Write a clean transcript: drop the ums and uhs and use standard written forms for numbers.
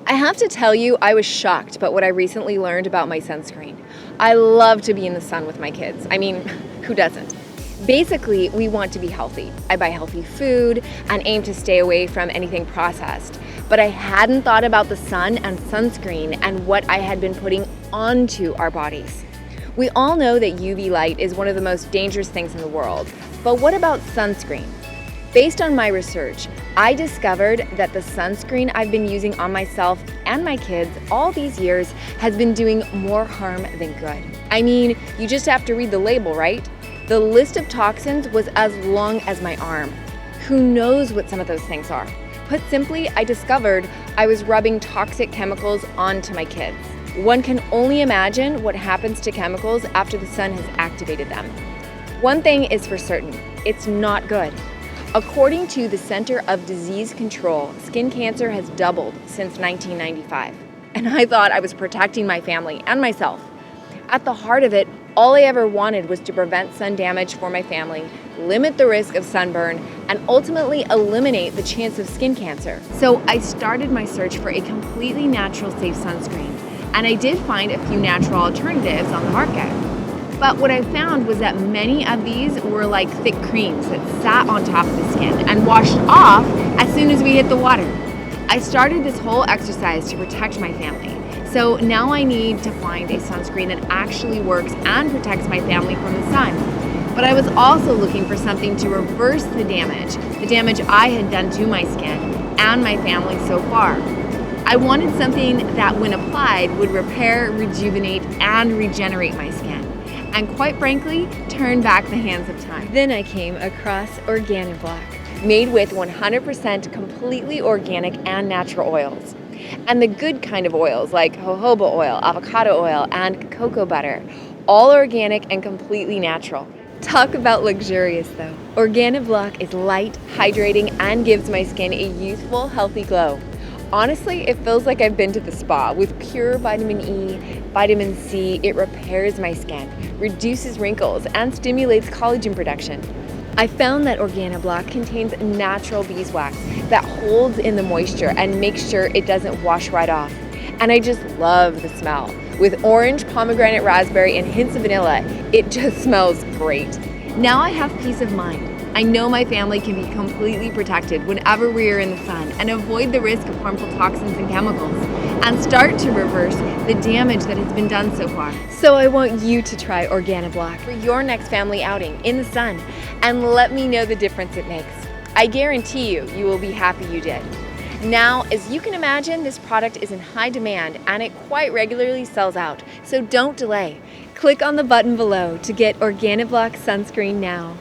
I have to tell you, I was shocked about what I recently learned about my sunscreen. I love to be in the sun with my kids. I mean, who doesn't? Basically, we want to be healthy. I buy healthy food and aim to stay away from anything processed. But I hadn't thought about the sun and sunscreen and what I had been putting onto our bodies. We all know that UV light is one of the most dangerous things in the world. But what about sunscreen? Based on my research, I discovered that the sunscreen I've been using on myself and my kids all these years has been doing more harm than good. I mean, you just have to read the label, right? The list of toxins was as long as my arm. Who knows what some of those things are? Put simply, I discovered I was rubbing toxic chemicals onto my kids. One can only imagine what happens to chemicals after the sun has activated them. One thing is for certain, it's not good. According to the Center of Disease Control, skin cancer has doubled since 1995. And I thought I was protecting my family and myself. At the heart of it, all I ever wanted was to prevent sun damage for my family, limit the risk of sunburn, and ultimately eliminate the chance of skin cancer. So I started my search for a completely natural, safe sunscreen. And I did find a few natural alternatives on the market. But what I found was that many of these were like thick creams that sat on top of the skin and washed off as soon as we hit the water. I started this whole exercise to protect my family. So now I need to find a sunscreen that actually works and protects my family from the sun. But I was also looking for something to reverse the damage I had done to my skin and my family so far. I wanted something that when applied would repair, rejuvenate, and regenerate my skin. And quite frankly, turn back the hands of time. Then I came across Organiblock, made with 100% completely organic and natural oils. And the good kind of oils like jojoba oil, avocado oil, and cocoa butter, all organic and completely natural. Talk about luxurious though. Organiblock is light, hydrating, and gives my skin a youthful, healthy glow. Honestly, it feels like I've been to the spa. With pure vitamin E, vitamin C, it repairs my skin, reduces wrinkles, and stimulates collagen production. I found that Organiblock contains natural beeswax that holds in the moisture and makes sure it doesn't wash right off. And I just love the smell. With orange, pomegranate, raspberry, and hints of vanilla, it just smells great. Now I have peace of mind. I know my family can be completely protected whenever we are in the sun and avoid the risk of harmful toxins and chemicals and start to reverse the damage that has been done so far. So I want you to try Organiblock for your next family outing in the sun and let me know the difference it makes. I guarantee you will be happy you did. Now, as you can imagine, this product is in high demand and it quite regularly sells out, so don't delay. Click on the button below to get Organiblock Sunscreen now.